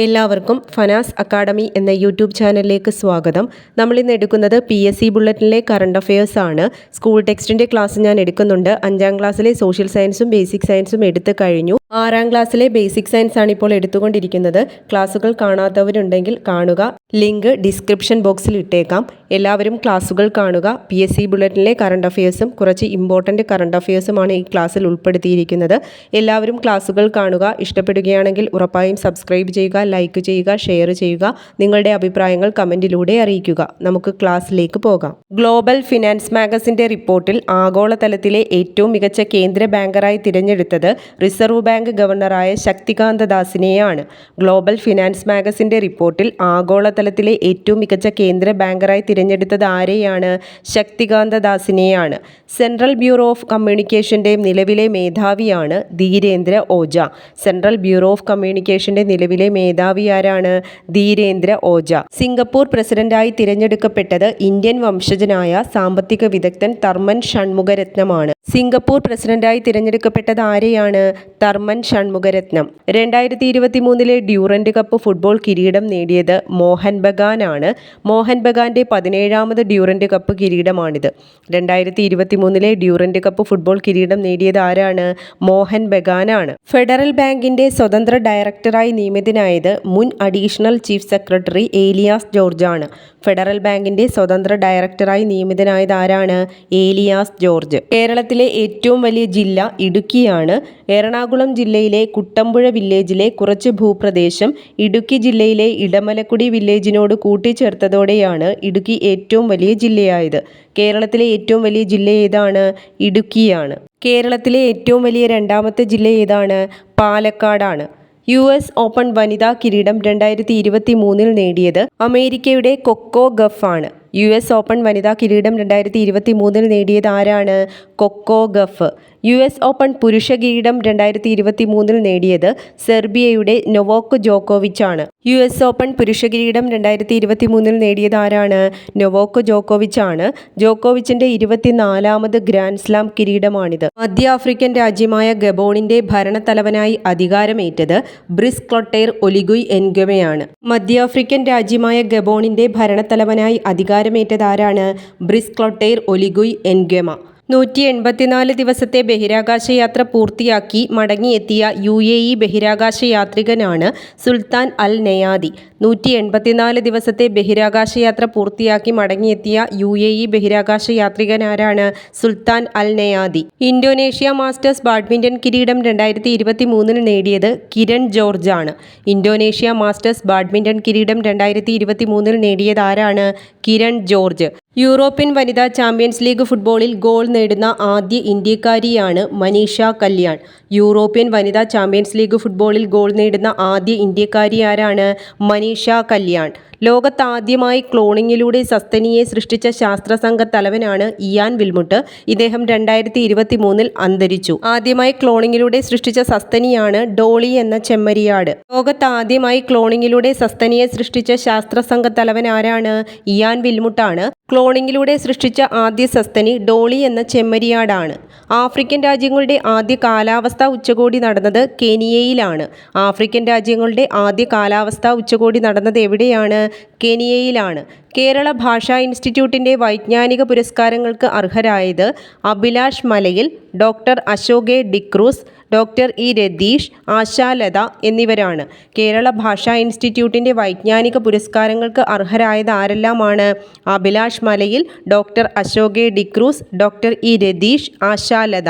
എല്ലാവർക്കും ഫനാസ് അക്കാഡമി എന്ന യൂട്യൂബ് ചാനലിലേക്ക് സ്വാഗതം. നമ്മളിന്ന് എടുക്കുന്നത് PSC ബുള്ളറ്റിനിലെ കറണ്ട് അഫയേഴ്സ് ആണ്. സ്കൂൾ ടെക്സ്റ്റിൻ്റെ ക്ലാസ് ഞാൻ എടുക്കുന്നുണ്ട്. 5ാം ക്ലാസ്സിലെ സോഷ്യൽ സയൻസും ബേസിക് സയൻസും എടുത്തു കഴിഞ്ഞു. 6ാം ക്ലാസ്സിലെ ബേസിക് സയൻസ് ആണ് ഇപ്പോൾ എടുത്തുകൊണ്ടിരിക്കുന്നത്. ക്ലാസ്സുകൾ കാണാത്തവരുണ്ടെങ്കിൽ കാണുക. ലിങ്ക് ഡിസ്ക്രിപ്ഷൻ ബോക്സിൽ ഇട്ടേക്കാം. എല്ലാവരും ക്ലാസ്സുകൾ കാണുക. PSC ബുള്ളറ്റിനിലെ കറണ്ട് അഫയേഴ്സും കുറച്ച് ഇമ്പോർട്ടൻറ്റ് കറണ്ട് അഫയേഴ്സുമാണ് ഈ ക്ലാസ്സിൽ ഉൾപ്പെടുത്തിയിരിക്കുന്നത്. എല്ലാവരും ക്ലാസ്സുകൾ കാണുക. ഇഷ്ടപ്പെടുകയാണെങ്കിൽ ഉറപ്പായും സബ്സ്ക്രൈബ് ചെയ്യുക, ലൈക്ക് ചെയ്യുക, ഷെയർ ചെയ്യുക. നിങ്ങളുടെ അഭിപ്രായങ്ങൾ കമൻറ്റിലൂടെ അറിയിക്കുക. നമുക്ക് ക്ലാസ്സിലേക്ക് പോകാം. ഗ്ലോബൽ ഫിനാൻസ് മാഗസിൻ്റെ റിപ്പോർട്ടിൽ ആഗോളതലത്തിലെ ഏറ്റവും മികച്ച കേന്ദ്ര ബാങ്കറായി തിരഞ്ഞെടുത്തത് റിസർവ് ബാങ്ക് ഗവർണറായ ശക്തികാന്ത ദാസിനെയാണ്. ഗ്ലോബൽ ഫിനാൻസ് മാഗസിൻ്റെ റിപ്പോർട്ടിൽ ആഗോളതലത്തിലെ ഏറ്റവും മികച്ച കേന്ദ്ര ബാങ്കറായി തിരഞ്ഞെടുത്തത് ആരെയാണ്? ശക്തികാന്ത ദാസിനെയാണ്. സെൻട്രൽ ബ്യൂറോ ഓഫ് കമ്മ്യൂണിക്കേഷൻ്റെ നിലവിലെ മേധാവിയാണ് Dhirendra Ojha. Central bureau of കമ്മ്യൂണിക്കേഷൻ്റെ നിലവിലെ മേധാവി ആരാണ്? ധീരേന്ദ്ര ഓജ. സിംഗപ്പൂർ പ്രസിഡന്റായി തിരഞ്ഞെടുക്കപ്പെട്ടത് ഇന്ത്യൻ വംശജനായ സാമ്പത്തിക വിദഗ്ധൻ തർമൻ ഷൺമുഖരത്നമാണ്. സിംഗപ്പൂർ പ്രസിഡന്റായി തിരഞ്ഞെടുക്കപ്പെട്ടത് ആരെയാണ്? Tharman Shanmugaratnam. 2023 Durand cup football കിരീടം നേടിയത് മോഹൻ ബഗാനാണ്. മോഹൻ ബഗാന്റെ 17ാമത് ഡ്യൂറന്റ് കപ്പ് കിരീടമാണിത്. 2023 ഡ്യൂറന്റ് കപ്പ് ഫുട്ബോൾ കിരീടം നേടിയത് ആരാണ്? മോഹൻ ബഗാനാണ്. ഫെഡറൽ ബാങ്കിന്റെ സ്വതന്ത്ര ഡയറക്ടറായി നിയമിതനായത് മുൻ അഡീഷണൽ ചീഫ് സെക്രട്ടറി ഏലിയാസ് ജോർജാണ്. ഫെഡറൽ ബാങ്കിന്റെ സ്വതന്ത്ര ഡയറക്ടറായി നിയമിതനായത് ആരാണ്? ഏലിയാസ് ജോർജ്. കേരളത്തിലെ ഏറ്റവും വലിയ ജില്ല ഇടുക്കിയാണ്. എറണാകുളം ജില്ലയിലെ കുട്ടമ്പുഴ വില്ലേജിലെ കുറച്ച് ഭൂപ്രദേശം ഇടുക്കി ജില്ലയിലെ ഇടമലക്കുടി വില്ലേജിനോട് കൂട്ടിച്ചേർത്തതോടെയാണ് ഇടുക്കി ഏറ്റവും വലിയ ജില്ലയായത്. കേരളത്തിലെ ഏറ്റവും വലിയ ജില്ല ഏതാണ്? ഇടുക്കിയാണ്. കേരളത്തിലെ ഏറ്റവും വലിയ രണ്ടാമത്തെ ജില്ല ഏതാണ്? പാലക്കാടാണ്. US ഓപ്പൺ വനിതാ കിരീടം 2023 നേടിയത് അമേരിക്കയുടെ കൊക്കോ ഗഫ് ആണ്. US ഓപ്പൺ വനിതാ കിരീടം 2023 നേടിയത് ആരാണ്? കൊക്കോ ഗഫ്. US ഓപ്പൺ പുരുഷ കിരീടം 2023 നേടിയത് സെർബിയയുടെ നൊവാക് ജോക്കോവിച്ച് ആണ്. US ഓപ്പൺ പുരുഷ കിരീടം 2023 നേടിയത് ആരാണ്? നൊവാക് ജോക്കോവിച്ച് ആണ്. ജോക്കോവിച്ചിന്റെ 24ാമത് ഗ്രാൻഡ് സ്ലാം കിരീടമാണിത്. മധ്യ ആഫ്രിക്കൻ രാജ്യമായ ഗബോണിന്റെ ഭരണത്തലവനായി അധികാരമേറ്റത് ബ്രിസ് ക്ലോട്ടൈർ ഒലിഗുയ് എൻഗ്വെമയാണ്. മധ്യ ആഫ്രിക്കൻ രാജ്യമായ ഗബോണിന്റെ ഭരണത്തലവനായി അധികാരമേറ്റത് ആരാണ്? ബ്രിസ് ക്ലോട്ടൈർ ഒലിഗുയ് എൻഗ്വെമ. 184 ദിവസത്തെ ബഹിരാകാശ യാത്ര പൂർത്തിയാക്കി മടങ്ങിയെത്തിയ UAE ബഹിരാകാശ യാത്രികനാണ് സുൽത്താൻ അൽ നയാദി. 184 ദിവസത്തെ ബഹിരാകാശ യാത്ര പൂർത്തിയാക്കി മടങ്ങിയെത്തിയ UAE ബഹിരാകാശ യാത്രികനാരാണ്? സുൽത്താൻ അൽ നയാദി. ഇന്തോനേഷ്യ മാസ്റ്റേഴ്സ് ബാഡ്മിൻ്റൺ കിരീടം 2023 നേടിയത് കിരൺ ജോർജ് ആണ്. ഇന്തോനേഷ്യ മാസ്റ്റേഴ്സ് ബാഡ്മിൻ്റൺ കിരീടം 2023 നേടിയത് ആരാണ്? കിരൺ ജോർജ്. യൂറോപ്യൻ വനിതാ ചാമ്പ്യൻസ് ലീഗ് ഫുട്ബോളിൽ ഗോൾ നേടുന്ന ആദ്യ ഇന്ത്യക്കാരിയാണ് മനീഷ കല്യാൺ. യൂറോപ്യൻ വനിതാ ചാമ്പ്യൻസ് ലീഗ് ഫുട്ബോളിൽ ഗോൾ നേടുന്ന ആദ്യ ഇന്ത്യക്കാരി ആരാണ്? മനീഷ കല്യാൺ. ലോകത്താദ്യമായി ക്ലോണിങ്ങിലൂടെ സസ്തനിയെ സൃഷ്ടിച്ച ശാസ്ത്രസംഘ തലവനാണ് ഇയാൻ വിൽമുട്ട്. ഇദ്ദേഹം 2023 അന്തരിച്ചു. ആദ്യമായി ക്ലോണിങ്ങിലൂടെ സൃഷ്ടിച്ച സസ്തനിയാണ് ഡോളി എന്ന ചെമ്മരിയാട്. ലോകത്താദ്യമായി ക്ലോണിങ്ങിലൂടെ സസ്തനിയെ സൃഷ്ടിച്ച ശാസ്ത്രസംഘ തലവൻ ആരാണ്? ഇയാൻ വിൽമുട്ടാണ്. ക്ലോണിങ്ങിലൂടെ സൃഷ്ടിച്ച ആദ്യ സസ്തനി ഡോളി എന്ന ചെമ്മരിയാടാണ്. ആഫ്രിക്കൻ രാജ്യങ്ങളുടെ ആദ്യ കാലാവസ്ഥാ ഉച്ചകോടി നടന്നത് കെനിയയിലാണ്. ആഫ്രിക്കൻ രാജ്യങ്ങളുടെ ആദ്യ കാലാവസ്ഥാ ഉച്ചകോടി നടന്നത് എവിടെയാണ്? കെനിയയിലാണ്. കേരള ഭാഷാ ഇൻസ്റ്റിറ്റ്യൂട്ടിൻ്റെ വൈജ്ഞാനിക പുരസ്കാരങ്ങൾക്ക് അർഹരായത് Abhilash Malayil, doctor Ashok D'Cruz, doctor E Ratheesh, Ashalatha എന്നിവരാണ്. കേരള ഭാഷാ ഇൻസ്റ്റിറ്റ്യൂട്ടിൻ്റെ വൈജ്ഞാനിക പുരസ്കാരങ്ങൾക്ക് അർഹരായത് ആരെല്ലാമാണ്? Abhilash Malayil, doctor Ashok D'Cruz, doctor E Ratheesh, Ashalatha.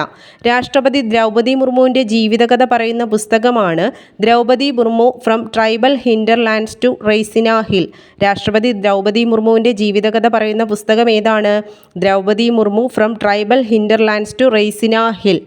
രാഷ്ട്രപതി ദ്രൗപദി മുർമുവിൻ്റെ ജീവിതകഥ പറയുന്ന പുസ്തകമാണ് Draupadi Murmu from tribal hinterlands to Raisina hill. രാഷ്ട്രപതി ദ്രൗപദി മുർമുവിൻ്റെ ജീവിതകഥ പറയുന്ന പുസ്തകം ഏതാണ്? Draupadi Murmu from tribal hinterlands to Raisina hill.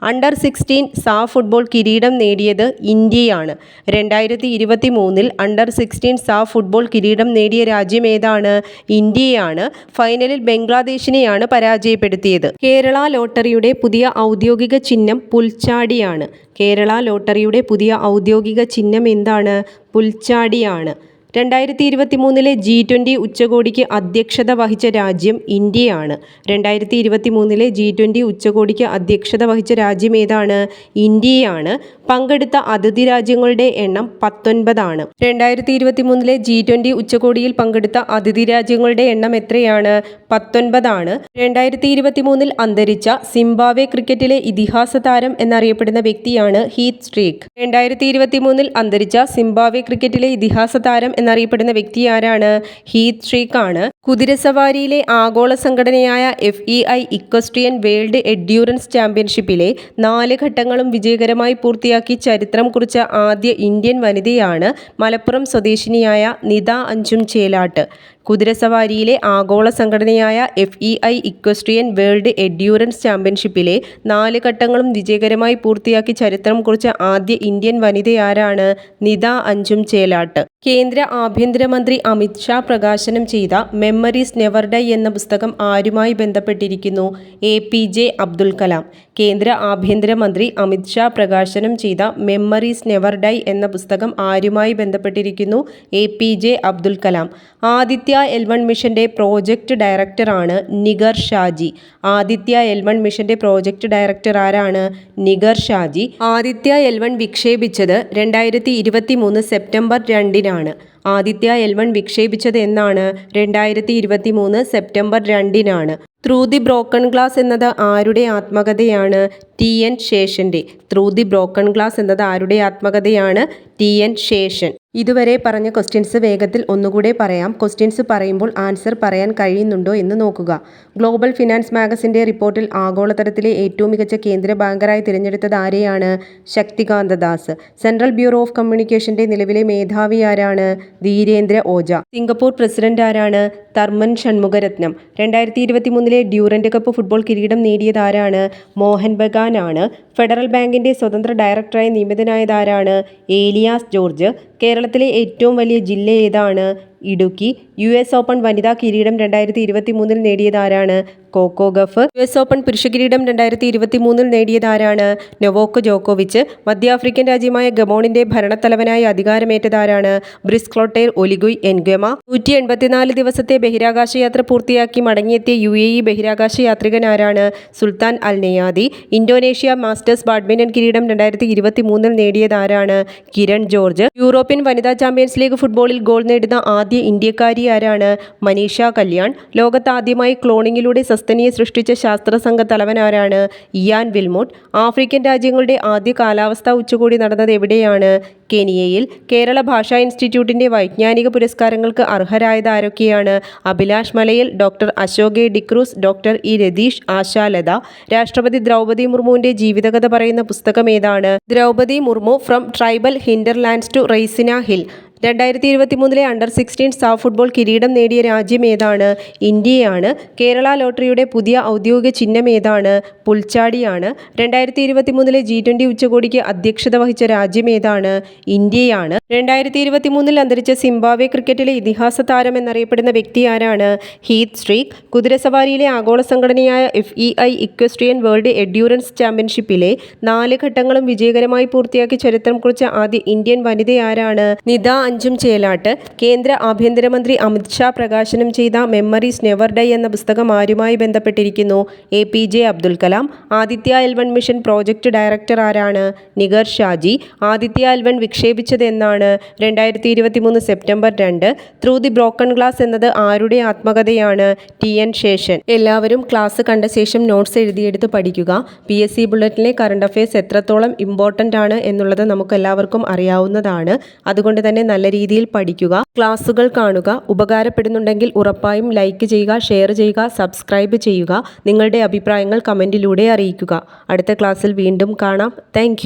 Under 16 SAFF football കിരീടം നേടിയത് ഇന്ത്യയാണ്. 2023 അണ്ടർ 16 സാഫ് ഫുട്ബോൾ കിരീടം നേടിയ രാജ്യം ഏതാണ്? ഇന്ത്യയാണ്. ഫൈനലിൽ ബംഗ്ലാദേശിനെയാണ് പരാജയപ്പെടുത്തിയത്. കേരള ലോട്ടറിയുടെ പുതിയ ഔദ്യോഗിക ചിഹ്നം പുൽച്ചാടിയാണ്. കേരള ലോട്ടറിയുടെ പുതിയ ഔദ്യോഗിക ചിഹ്നം എന്താണ്? പുൽച്ചാടിയാണ്. 2023 G20 ഉച്ചകോടിക്ക് അധ്യക്ഷത വഹിച്ച രാജ്യം ഇന്ത്യയാണ്. 2023 G20 ഉച്ചകോടിക്ക് അധ്യക്ഷത വഹിച്ച രാജ്യം ഏതാണ്? ഇന്ത്യയാണ്. പങ്കെടുത്ത അതിഥി രാജ്യങ്ങളുടെ എണ്ണം 19 ആണ്. 2023 G20 ഉച്ചകോടിയിൽ പങ്കെടുത്ത അതിഥി രാജ്യങ്ങളുടെ എണ്ണം എത്രയാണ്? 19 ആണ്. 2023 അന്തരിച്ച സിംബാബ്വെ ക്രിക്കറ്റിലെ ഇതിഹാസ താരം എന്നറിയപ്പെടുന്ന വ്യക്തിയാണ് ഹീത്ത് സ്ട്രീക്ക്. 2023 അന്തരിച്ച സിംബാബ്വെ ക്രിക്കറ്റിലെ ഇതിഹാസ താരം എന്നറിയപ്പെടുന്ന വ്യക്തി ആരാണ്? ഹീത്ത് സ്ട്രീക്ക് ആണ്. കുതിരസവാരിയിലെ ആഗോള സംഘടനയായ FEI ഇക്വസ്ട്രിയൻ വേൾഡ് എൻഡ്യൂറൻസ് ചാമ്പ്യൻഷിപ്പിലെ 4 ഘട്ടങ്ങളും വിജയകരമായി പൂർത്തിയാക്കി ചരിത്രം കുറിച്ച ആദ്യ ഇന്ത്യൻ വനിതയാണ് മലപ്പുറം സ്വദേശിനിയായ നിത അഞ്ചും ചേലാട്ട്. കുതിരസവാരിയിലെ ആഗോള സംഘടനയായ FEI ഇക്വസ്ട്രിയൻ വേൾഡ് എൻഡ്യൂറൻസ് ചാമ്പ്യൻഷിപ്പിലെ 4 ഘട്ടങ്ങളും വിജയകരമായി പൂർത്തിയാക്കി ചരിത്രം കുറിച്ച ആദ്യ ഇന്ത്യൻ വനിതയാരാണ്? നിത അഞ്ചും ചേലാട്ട്. കേന്ദ്ര ആഭ്യന്തരമന്ത്രി അമിത് ഷാ പ്രകാശനം ചെയ്ത മെമ്മറീസ് നെവർ ഡൈ എന്ന പുസ്തകം ആരുമായി ബന്ധപ്പെട്ടിരിക്കുന്നു? APJ അബ്ദുൽ കലാം. കേന്ദ്ര ആഭ്യന്തരമന്ത്രി അമിത് ഷാ പ്രകാശനം ചെയ്ത മെമ്മറീസ് നെവർ ഡൈ എന്ന പുസ്തകം ആരുമായി ബന്ധപ്പെട്ടിരിക്കുന്നു? APJ അബ്ദുൽ കലാം. ആദിത്യ L1 മിഷന്റെ പ്രോജക്റ്റ് ഡയറക്ടറാണ് നിഗർ ഷാജി. ആദിത്യ L1 മിഷന്റെ പ്രോജക്റ്റ് ഡയറക്ടർ ആരാണ്? നിഗർ ഷാജി. ആദിത്യ L1 വിക്ഷേപിച്ചത് 2023 സെപ്റ്റംബർ 2-നാണ്. ആദിത്യ L1 വിക്ഷേപിച്ചത് എന്നാണ്? 2023 സെപ്റ്റംബർ 2-നാണ്. ത്രൂ ദി ബ്രോക്കൺ ഗ്ലാസ് എന്നത് ആരുടെ ആത്മകഥയാണ്? TN ശേഷന്റെ. ത്രൂ ദി ബ്രോക്കൺ ഗ്ലാസ് എന്നത് ആരുടെ ആത്മകഥയാണ്? TN ശേഷൻ. ഇതുവരെ പറഞ്ഞ ക്വസ്റ്റ്യൻസ് വേഗത്തിൽ ഒന്നുകൂടെ പറയാം. ക്വസ്റ്റ്യൻസ് പറയുമ്പോൾ ആൻസർ പറയാൻ കഴിയുന്നുണ്ടോ എന്ന് നോക്കുക. ഗ്ലോബൽ ഫിനാൻസ് മാഗസിൻ്റെ റിപ്പോർട്ടിൽ ആഗോളതലത്തിലെ ഏറ്റവും മികച്ച കേന്ദ്ര ബാങ്കറായി തിരഞ്ഞെടുത്തത് ആരെയാണ്? Shaktikanta Das. Central bureau of കമ്മ്യൂണിക്കേഷന്റെ നിലവിലെ മേധാവി ആരാണ്? ധീരേന്ദ്ര ഓജ. സിംഗപ്പൂർ പ്രസിഡന്റ് ആരാണ്? Tharman Shanmugaratnam. 2023 Durand cup football കിരീടം നേടിയത് ആരാണ്? മോഹൻ ബഗാൻ ആണ്. ഫെഡറൽ ബാങ്കിന്റെ സ്വതന്ത്ര ഡയറക്ടറായി നിയമിതനായതാരാണ്? ഏലിയാസ് ജോർജ്. കേരളത്തിലെ ഏറ്റവും വലിയ ജില്ല ഏതാണ്? ഇടുക്കി. US ഓപ്പൺ വനിതാ കിരീടം 2023 നേടിയതാരാണ്? കോക്കോ ഗഫ്. US ഓപ്പൺ പുരുഷ കിരീടം 2023 നേടിയതാരാണ്? നൊവാക് ജോക്കോവിച്ച്. മധ്യാഫ്രിക്കൻ രാജ്യമായ ഗബോണിന്റെ ഭരണത്തലവനായി അധികാരമേറ്റതാരാണ്? ബ്രിസ് ക്ലോട്ടൈർ ഒലിഗുയ് എൻഗ്വമ. 184 ദിവസത്തെ ബഹിരാകാശ യാത്ര പൂർത്തിയാക്കി മടങ്ങിയെത്തിയ UAE ബഹിരാകാശ യാത്രികൻ ആരാണ്? സുൽത്താൻ അൽ നെയാദി. ഇന്തോനേഷ്യ മാസ്റ്റേഴ്സ് ബാഡ്മിന്റൺ കിരീടം 2023 നേടിയതാരാണ്? കിരൺ ജോർജ്. യൂറോപ്യൻ വനിതാ ചാമ്പ്യൻസ് ലീഗ് ഫുട്ബോളിൽ ഗോൾ നേടുന്ന ആദ്യ ഇന്ത്യക്കാരി ആരാണ്? മനീഷ കല്യാൺ. ലോകത്ത് ആദ്യമായി ക്ലോണിങ്ങിലൂടെ സസ്തനിയെ സൃഷ്ടിച്ച ശാസ്ത്ര സംഘ തലവൻ ആരാണ്? ഇയാൻ വിൽമോട്ട്. ആഫ്രിക്കൻ രാജ്യങ്ങളുടെ ആദ്യ കാലാവസ്ഥാ ഉച്ചകോടി നടന്നത് എവിടെയാണ്? കെനിയയിൽ. കേരള ഭാഷാ ഇൻസ്റ്റിറ്റ്യൂട്ടിന്റെ വൈജ്ഞാനിക പുരസ്കാരങ്ങൾക്ക് അർഹരായത് ആരൊക്കെയാണ്? Abhilash Malayil, doctor Ashok A D'Cruz, doctor E Ratheesh, Ashalatha. രാഷ്ട്രപതി ദ്രൗപദി മുർമുവിന്റെ ജീവിതകഥ പറയുന്ന പുസ്തകം ഏതാണ്? Draupadi Murmu from tribal hinterlands to Raisina hill. 2023 അണ്ടർ-16 സാഫ് ഫുട്ബോൾ കിരീടം നേടിയ രാജ്യം ഏതാണ്? ഇന്ത്യയാണ്. കേരള ലോട്ടറിയുടെ പുതിയ ഔദ്യോഗിക ചിഹ്നം ഏതാണ്? പുൽച്ചാടിയാണ്. 2023 G20 ഉച്ചകോടിക്ക് അധ്യക്ഷത വഹിച്ച രാജ്യം ഏതാണ്? ഇന്ത്യയാണ്. 2023 അന്തരിച്ച സിംബാബ്വെ ക്രിക്കറ്റിലെ ഇതിഹാസ താരം എന്നറിയപ്പെടുന്ന വ്യക്തി ആരാണ്? Heath streak. കുതിരസവാരിയിലെ ആഗോള സംഘടനയായ FEI ഇക്വസ്ട്രിയൻ വേൾഡ് എൻഡ്യൂറൻസ് ചാമ്പ്യൻഷിപ്പിലെ 4 ഘട്ടങ്ങളും വിജയകരമായി പൂർത്തിയാക്കി ചരിത്രം കുറിച്ച ആദ്യ ഇന്ത്യൻ വനിതയാരാണ്? നിത അഞ്ചും ചേലാട്ട്. കേന്ദ്ര ആഭ്യന്തരമന്ത്രി അമിത് ഷാ പ്രകാശനം ചെയ്ത മെമ്മറീസ് നെവർ ഡൈ എന്ന പുസ്തകം ആരുമായി ബന്ധപ്പെട്ടിരിക്കുന്നു? APJ Abdul Kalam. Aditya L1 mission project director ആരാണ്? നിഗർ ഷാജി. ആദിത്യ L1 വിക്ഷേപിച്ചത് എന്നാണ്? 2023 September 2. Through the broken glass എന്നത് ആരുടെ ആത്മകഥയാണ്? TN ശേഷൻ. എല്ലാവരും ക്ലാസ് കണ്ട ശേഷം നോട്ട്സ് എഴുതിയെടുത്ത് പഠിക്കുക. PSC ബുള്ളറ്റിലെ കറണ്ട് അഫയേഴ്സ് എത്രത്തോളം ഇമ്പോർട്ടൻ്റ് ആണ് എന്നുള്ളത് നമുക്ക് എല്ലാവർക്കും അറിയാവുന്നതാണ്. അതുകൊണ്ട് തന്നെ നല്ല രീതിയിൽ പഠിക്കുക. ക്ലാസ്സുകൾ കാണുക. ഉപകാരപ്പെടുന്നുണ്ടെങ്കിൽ ഉറപ്പായും ലൈക്ക് ചെയ്യുക, ഷെയർ ചെയ്യുക, സബ്സ്ക്രൈബ് ചെയ്യുക. നിങ്ങളുടെ അഭിപ്രായങ്ങൾ കമൻറ്റിലൂടെ അറിയിക്കുക. അടുത്ത ക്ലാസ്സിൽ വീണ്ടും കാണാം. താങ്ക്